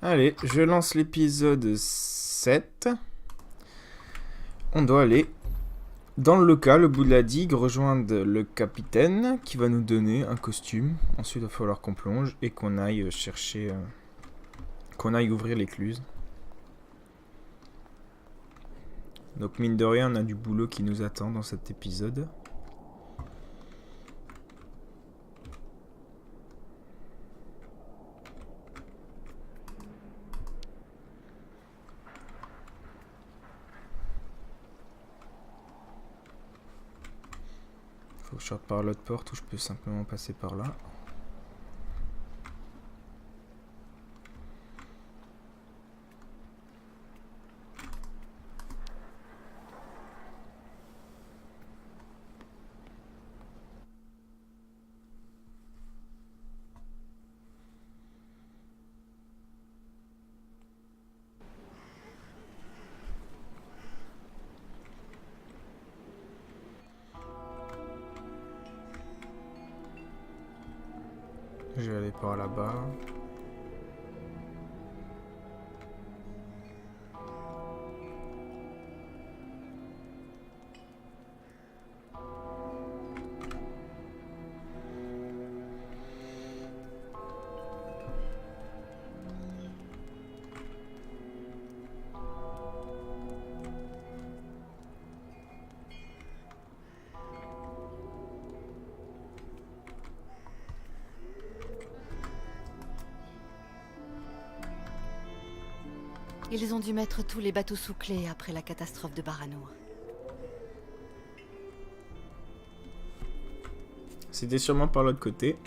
Allez, je lance l'épisode 7. On doit aller dans le local, au bout de la digue, rejoindre le capitaine qui va nous donner un costume. Ensuite, il va falloir qu'on plonge et qu'on aille chercher... qu'on aille ouvrir l'écluse. Donc mine de rien, on a du boulot qui nous attend dans cet épisode. Faut que je sorte par l'autre porte ou je peux simplement passer par là. Je vais aller par là-bas. Ils ont dû mettre tous les bateaux sous clé après la catastrophe de Baranour. C'était sûrement par l'autre côté.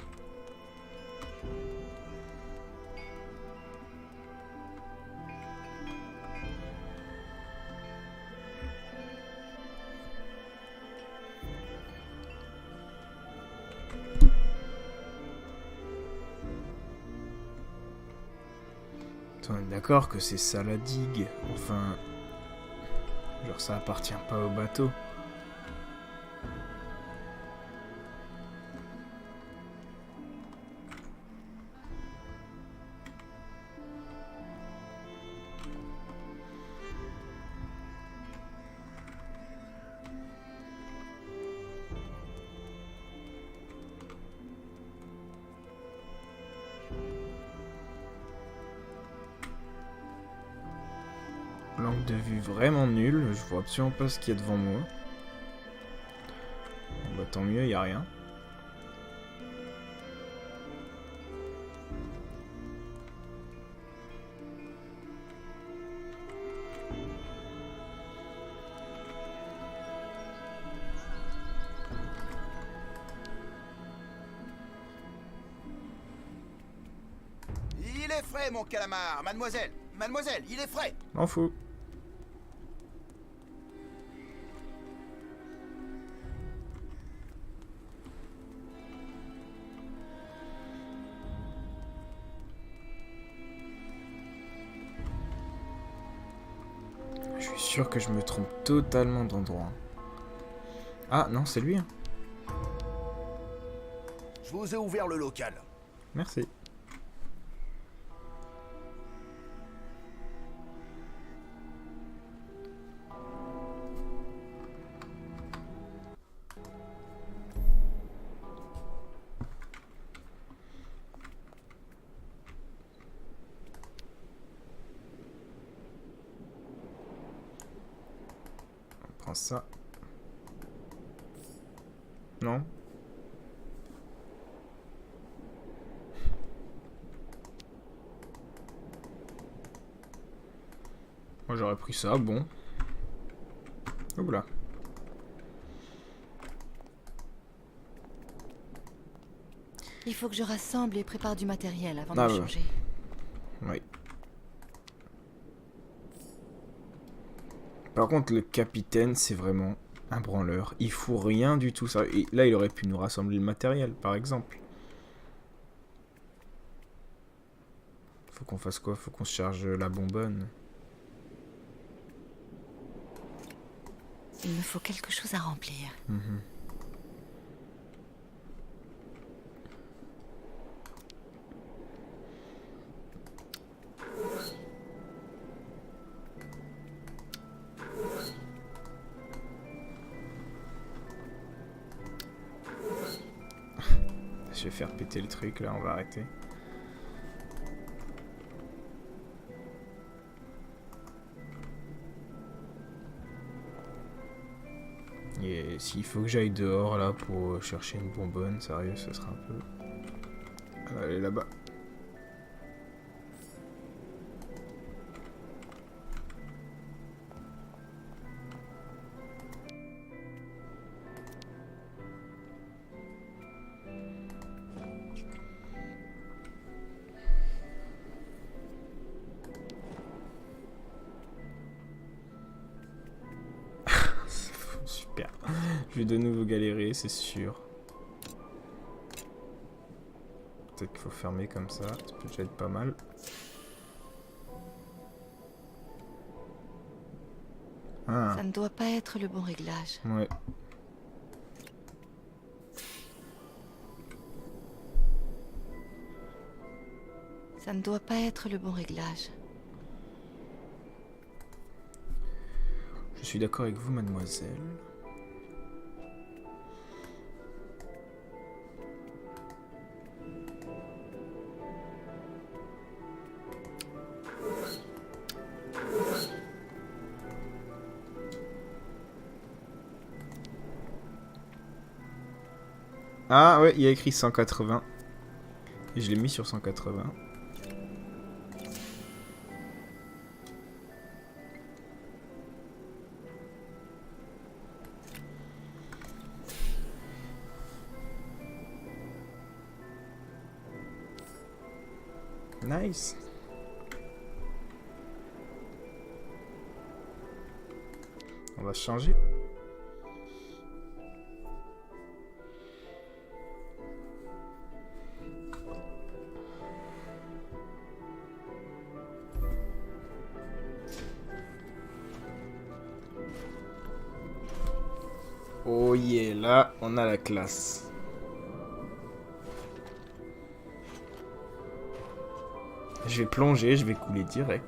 On est d'accord que c'est ça la digue. Enfin... genre ça appartient pas au bateau. L'angle de vue vraiment nul, je vois absolument pas ce qu'il y a devant moi. Bon, bah tant mieux, y a rien. Il est frais, mon calamar, mademoiselle. Mademoiselle, il est frais. M'en fous. Je suis sûr que je me trompe totalement d'endroit. Ah non, c'est lui. Hein. Je vous ai ouvert le local. Merci. On prend ça. Non. Moi j'aurais pris ça, bon. Hop là. Il faut que je rassemble et prépare du matériel avant Ah de ouais. changer. Oui. Par contre, le capitaine, c'est vraiment un branleur. Il fout rien du tout. Ça. Et là, il aurait pu nous rassembler le matériel, par exemple. Faut qu'on fasse quoi? Faut qu'on se charge la bonbonne. Il me faut quelque chose à remplir. Je vais faire péter le truc, là, on va arrêter. Et s'il faut que j'aille dehors, là, pour chercher une bonbonne, sérieux, ce sera un peu... Allez, là-bas. Super. Je vais de nouveau galérer, c'est sûr. Peut-être qu'il faut fermer comme ça peut déjà être pas mal. Ah. Ça ne doit pas être le bon réglage. Ouais. Ça ne doit pas être le bon réglage. Je suis d'accord avec vous, mademoiselle. Ah ouais, il y a écrit 180. Et je l'ai mis sur 180. Nice. On va changer. Oh yeah, là, on a la classe. Je vais plonger, je vais couler direct.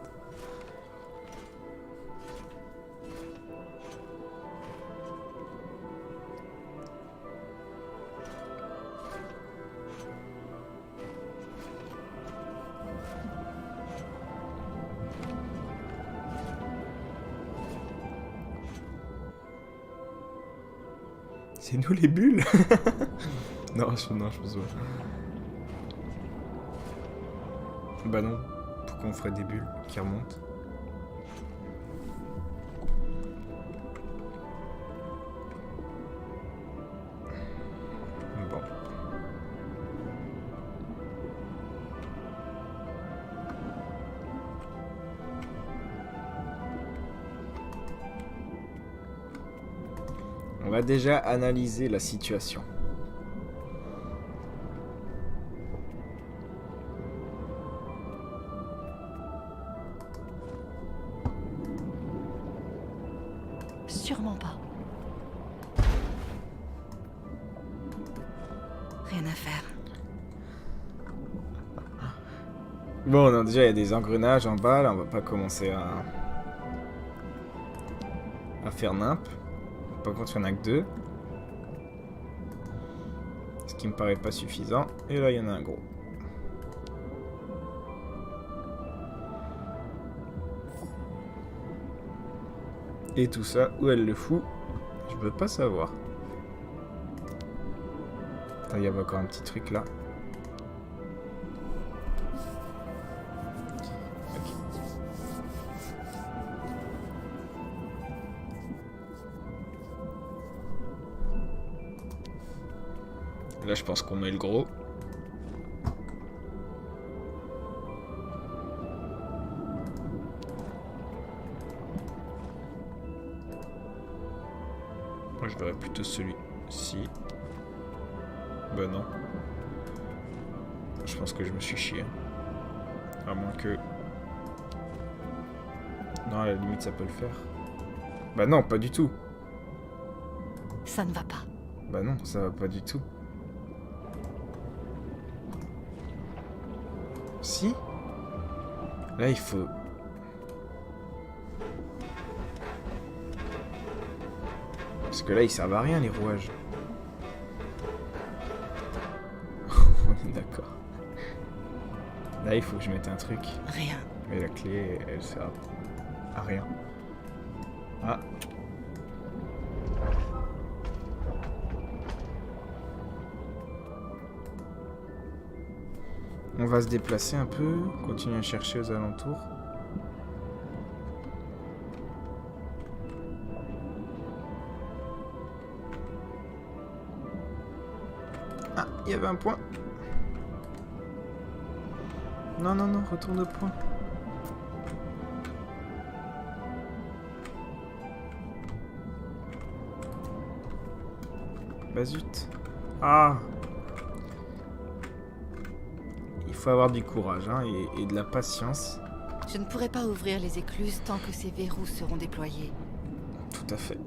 C'est nous les bulles. Non, je pense pas. Bah non. Pourquoi on ferait des bulles qui remontent? Bon. On va déjà analyser la situation. Sûrement pas. Rien à faire. Bon, non, déjà il y a des engrenages en bas, là on va pas commencer à faire nimp. Par contre, il n'y en a que 2. Ce qui me paraît pas suffisant. Et là, il y en a un gros. Et tout ça, où elle le fout? Je veux pas savoir. Attends, il y avait encore un petit truc là. Là, je pense qu'on met le gros. Moi, je verrais plutôt celui-ci. Bah non. Je pense que je me suis chié. À moins que... Non, à la limite, ça peut le faire. Bah non, pas du tout. Ça ne va pas. Bah non, ça va pas du tout. Si. Là, il faut... Parce que là, ils servent à rien, les rouages. Là, il faut que je mette un truc. Rien. Mais la clé, elle sert à rien. Ah. On va se déplacer un peu, continuer à chercher aux alentours. Ah, il y avait un point. Non, non, non, retourne au point. Bah zut. Ah. Il faut avoir du courage hein, et de la patience. Je ne pourrai pas ouvrir les écluses tant que ces verrous seront déployés. Tout à fait.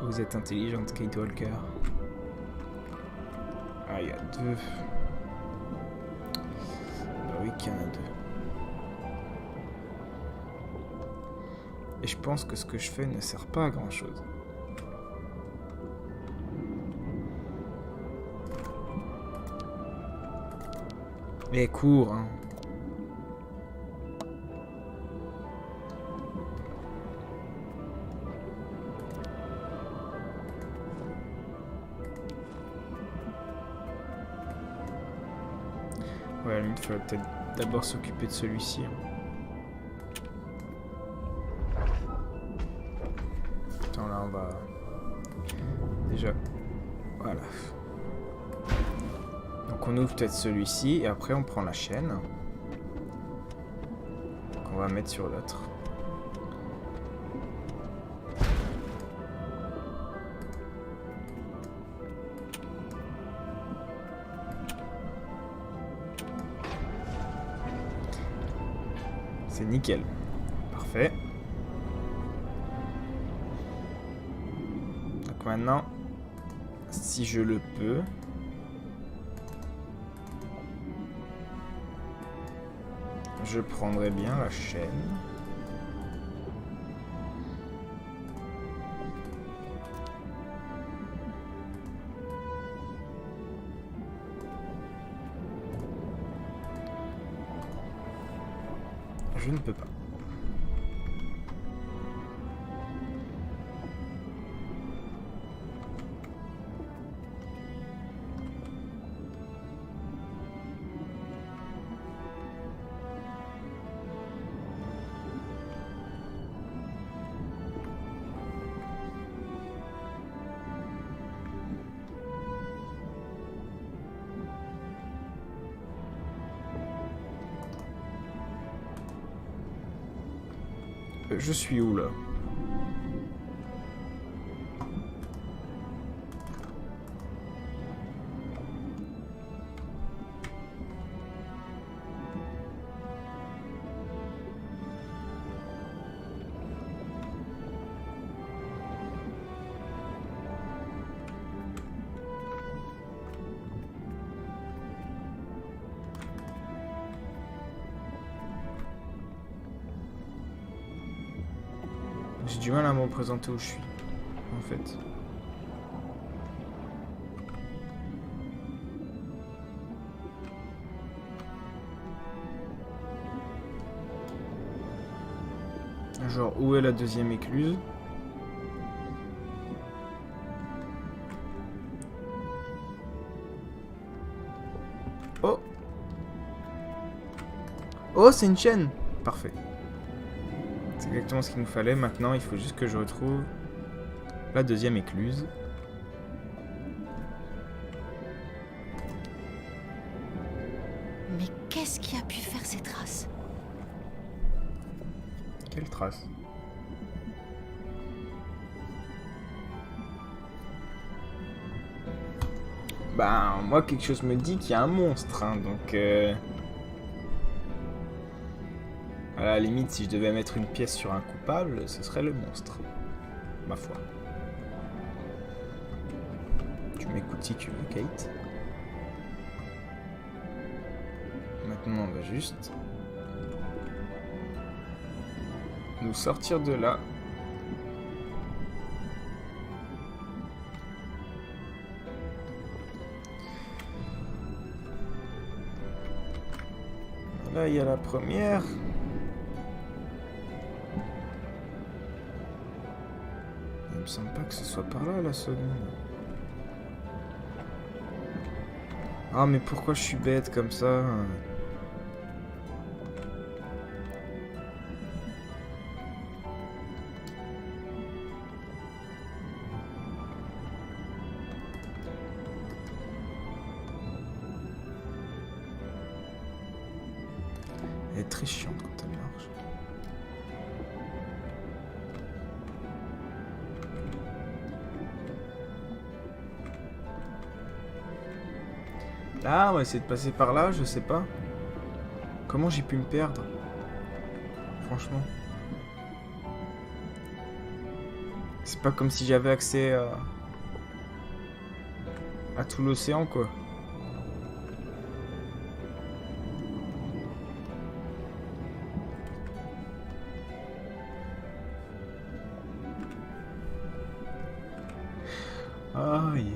Vous êtes intelligente, Kate Walker. Ah, il y a deux. Bah oui qu'il y en a deux. Et je pense que ce que je fais ne sert pas à grand chose. Mais cours, hein. Ouais, à la limite, il faudrait peut-être d'abord s'occuper de celui-ci. Hein. Attends, là, on va... Déjà... Voilà. Donc on ouvre peut-être celui-ci, et après on prend la chaîne. Qu'on va mettre sur l'autre. C'est nickel. Parfait. Donc maintenant, si je le peux... Je prendrai bien la chaîne. Je ne peux pas. Je suis où là? J'ai du mal à me représenter où je suis, en fait. Genre, où est la deuxième écluse? Oh! Oh, c'est une chaîne! Parfait. C'est exactement ce qu'il nous fallait. Maintenant, il faut juste que je retrouve la deuxième écluse. Mais qu'est-ce qui a pu faire ces traces? Quelle trace? Bah, moi, quelque chose me dit qu'il y a un monstre, hein, donc... À la limite, si je devais mettre une pièce sur un coupable, ce serait le monstre. Ma foi. Tu m'écoutes si tu veux, Kate. Maintenant, on va juste... nous sortir de là. Là, il y a la première. Il me semble pas que ce soit par là, la seconde. Ah, mais pourquoi je suis bête comme ça? Elle est très chiante quand elle marche. Là, on va essayer de passer par là, je sais pas. Comment j'ai pu me perdre? Franchement. C'est pas comme si j'avais accès à tout l'océan, quoi. Aïe.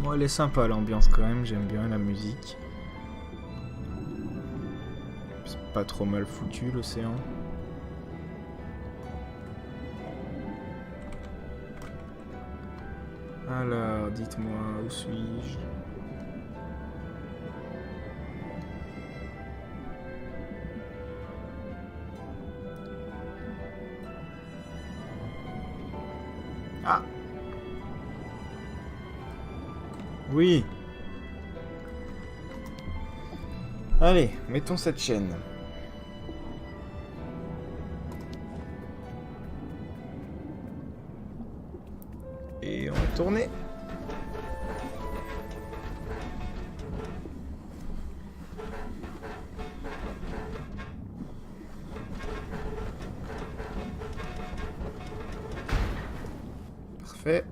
Bon, elle est sympa l'ambiance quand même, j'aime bien la musique. C'est pas trop mal foutu l'océan. Alors, dites-moi, où suis-je? Ah! Oui. Allez, mettons cette chaîne. Et on va tourner. Parfait.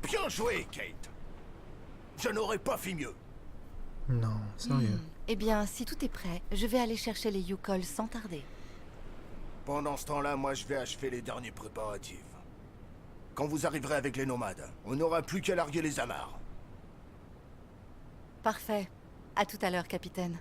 Bien joué, Kate. Je n'aurais pas fait mieux. Non, sérieux. Eh bien, si tout est prêt, je vais aller chercher les Yukol sans tarder. Pendant ce temps-là, moi, je vais achever les derniers préparatifs. Quand vous arriverez avec les nomades, on n'aura plus qu'à larguer les amarres. Parfait. À tout à l'heure, capitaine.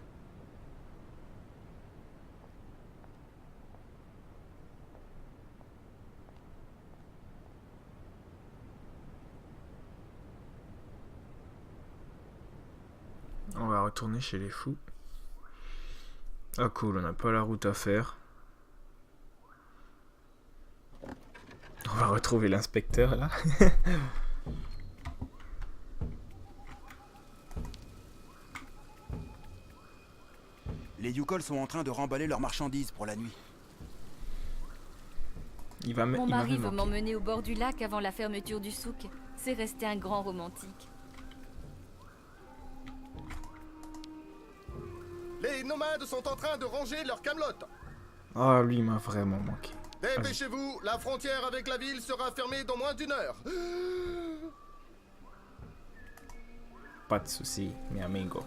On va retourner chez les fous. Ah cool, on n'a pas la route à faire. On va retrouver l'inspecteur là. Les Yukol sont en train de remballer leurs marchandises pour la nuit. Mon mari veut m'emmener au bord du lac avant la fermeture du souk. C'est resté un grand romantique. Les nomades sont en train de ranger leurs camelotes. Ah lui il m'a vraiment manqué. Dépêchez-vous, la frontière avec la ville sera fermée dans moins d'1 heure. Pas de souci, mi amigo.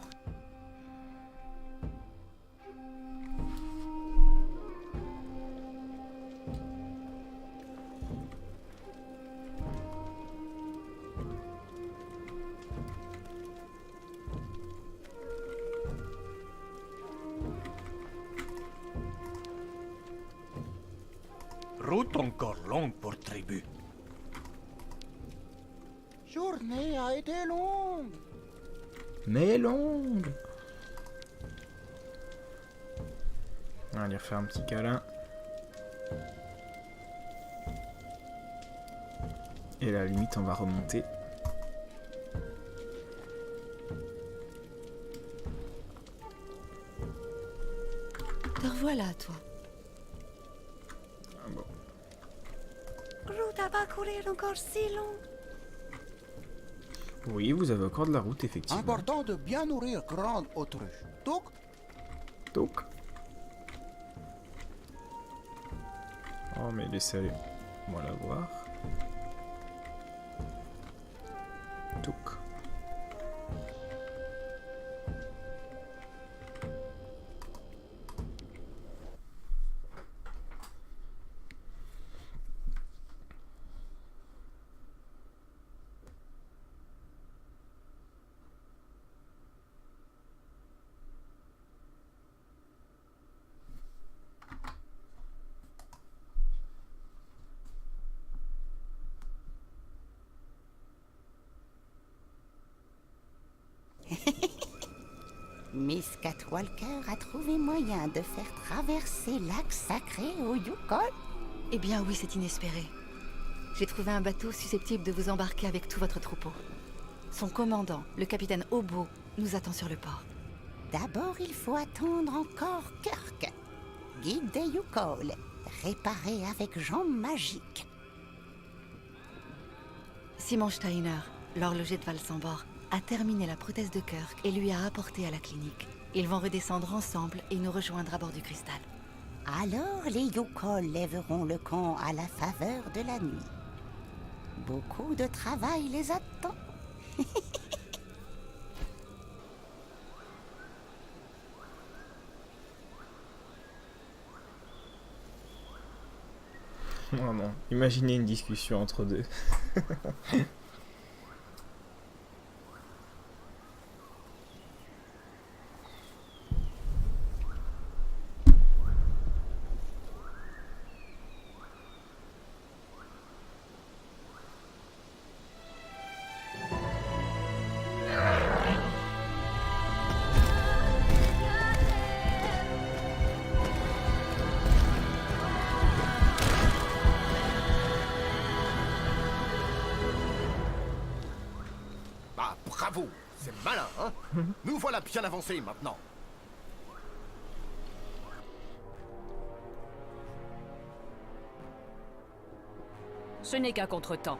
Route encore longue pour tribu. Journée a été longue. Mais longue. On va lui refaire un petit câlin. Et à la limite, on va remonter. Te revoilà, toi. Ah bon. Route à parcourir encore si long. Oui, vous avez encore de la route, effectivement. Important de bien nourrir grande autruche. Donc, Donc. Oh, mais laissez moi la voir. Touk. Miss Catwalker a trouvé moyen de faire traverser lac sacré au Yukon. Eh bien oui, c'est inespéré. J'ai trouvé un bateau susceptible de vous embarquer avec tout votre troupeau. Son commandant, le capitaine Obo, nous attend sur le port. D'abord, il faut attendre encore Kirk, guide des Yukon, réparé avec jambes magiques. Simon Steiner, l'horloger de Valsambor, a terminé la prothèse de Kirk et lui a apporté à la clinique. Ils vont redescendre ensemble et nous rejoindre à bord du cristal. Alors, les Yukon lèveront le camp à la faveur de la nuit. Beaucoup de travail les attend. Oh non, imaginez une discussion entre deux. Bah, bravo. C'est malin, hein. Nous voilà bien avancés maintenant. Ce n'est qu'un contretemps.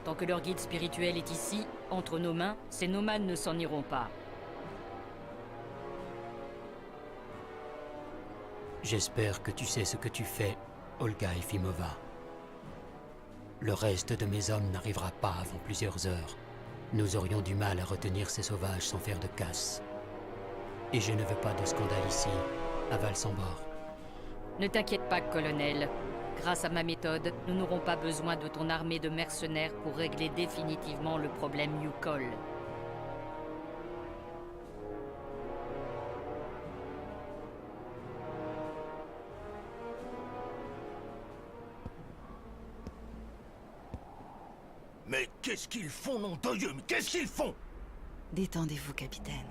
Tant que leur guide spirituel est ici, entre nos mains, ces nomades ne s'en iront pas. J'espère que tu sais ce que tu fais, Olga Efimova. Le reste de mes hommes n'arrivera pas avant plusieurs heures. Nous aurions du mal à retenir ces sauvages sans faire de casse. Et je ne veux pas de scandale ici, à Valsambor. Ne t'inquiète pas, colonel. Grâce à ma méthode, nous n'aurons pas besoin de ton armée de mercenaires pour régler définitivement le problème Yukol. Mais qu'est-ce qu'ils font, nom de Dieu? Mais qu'est-ce qu'ils font? Détendez-vous, capitaine.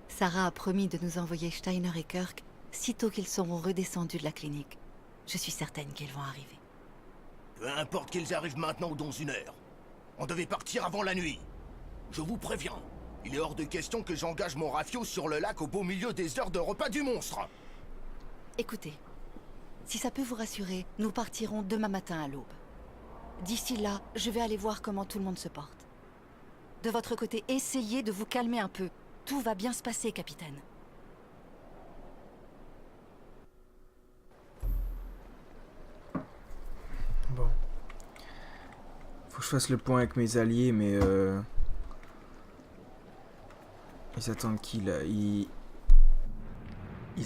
Sarah a promis de nous envoyer Steiner et Kirk sitôt qu'ils seront redescendus de la clinique. Je suis certaine qu'ils vont arriver. Peu importe qu'ils arrivent maintenant ou dans 1 heure. On devait partir avant la nuit. Je vous préviens, il est hors de question que j'engage mon rafio sur le lac au beau milieu des heures de repas du monstre. Écoutez, si ça peut vous rassurer, nous partirons demain matin à l'aube. D'ici là, je vais aller voir comment tout le monde se porte. De votre côté, essayez de vous calmer un peu. Tout va bien se passer, capitaine. Faut que je fasse le point avec mes alliés, mais ils attendent qui là? Ils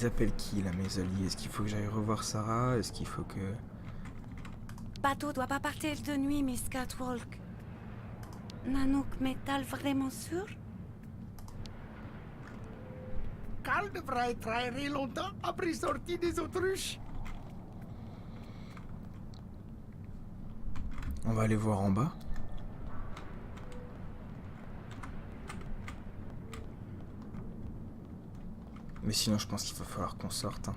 appellent qui là, mes alliés? Est-ce qu'il faut que j'aille revoir Sarah? Est-ce qu'il faut que... Bateau doit pas partir de nuit, Miss Catwalk. Nanook Metal vraiment sûr? Carl devra être aéré longtemps après sortie des autruches. On va aller voir en bas. Mais sinon, je pense qu'il va falloir qu'on sorte. Hein.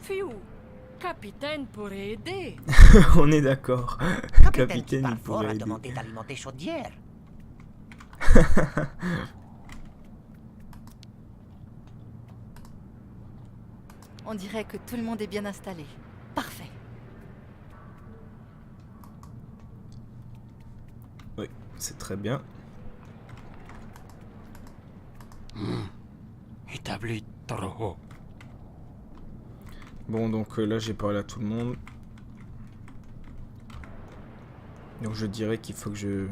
Fiou, capitaine pourrait aider. On est d'accord. Capitaine, il pourrait aider. demander d'alimenter chaudière. On dirait que tout le monde est bien installé. Parfait. Oui, c'est très bien. Établi trop haut. Bon, donc là, j'ai parlé à tout le monde. Donc je dirais qu'il faut que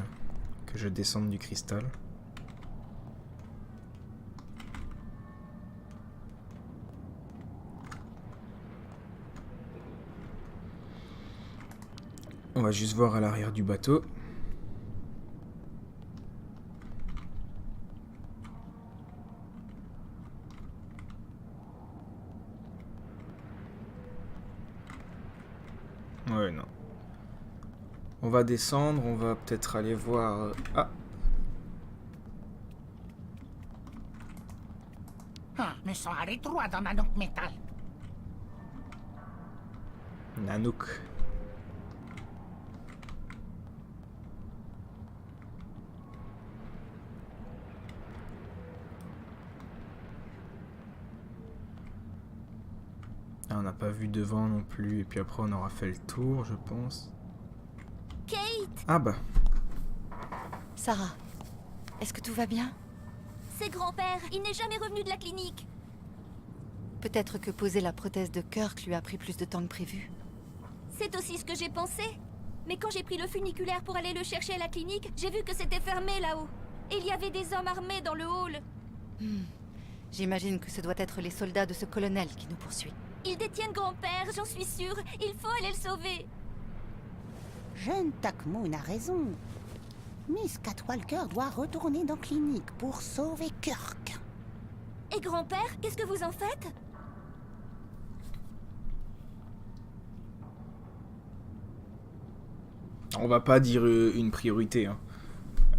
je descende du cristal. On va juste voir à l'arrière du bateau. Ouais, non. On va descendre, on va peut-être aller voir... Ah! Me sont allés droit dans Nanook Metal. Nanook. Ah, on n'a pas vu devant non plus, et puis après on aura fait le tour, je pense. Kate! Ah bah. Sarah, est-ce que tout va bien? C'est grand-père, il n'est jamais revenu de la clinique. Peut-être que poser la prothèse de Kirk lui a pris plus de temps que prévu. C'est aussi ce que j'ai pensé. Mais quand j'ai pris le funiculaire pour aller le chercher à la clinique, j'ai vu que c'était fermé là-haut. Et il y avait des hommes armés dans le hall. J'imagine que ce doit être les soldats de ce colonel qui nous poursuit. Ils détiennent grand-père, j'en suis sûre. Il faut aller le sauver. Jeune Takmoon a raison. Miss Catwalker doit retourner dans clinique pour sauver Kirk. Et grand-père, qu'est-ce que vous en faites? On va pas dire une priorité, hein.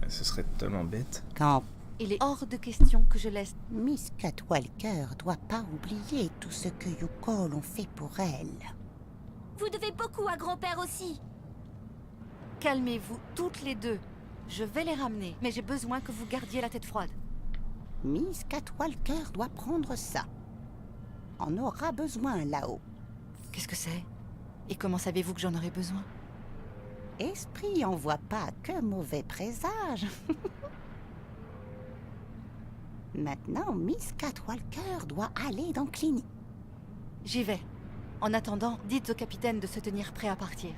Ce serait totalement bête. Quand Il est hors de question que je laisse... Miss Catwalker doit pas oublier tout ce que Yukol ont fait pour elle. Vous devez beaucoup à grand-père aussi. Calmez-vous, toutes les deux. Je vais les ramener, mais j'ai besoin que vous gardiez la tête froide. Miss Catwalker doit prendre ça. On aura besoin là-haut. Qu'est-ce que c'est? Et comment savez-vous que j'en aurai besoin? Esprit envoie pas que mauvais présage. Maintenant, Miss Catwalker doit aller dans clinique. J'y vais. En attendant, dites au capitaine de se tenir prêt à partir.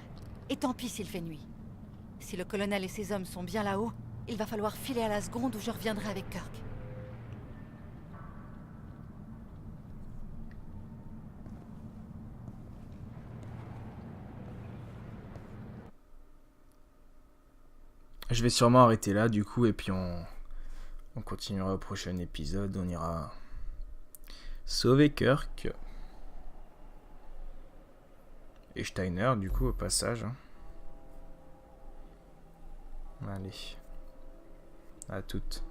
Et tant pis s'il fait nuit. Si le colonel et ses hommes sont bien là-haut, il va falloir filer à la seconde où je reviendrai avec Kirk. Je vais sûrement arrêter là du coup et puis on continuera au prochain épisode. On ira sauver Kirk. Et Steiner du coup au passage. Hein. Allez. À toutes.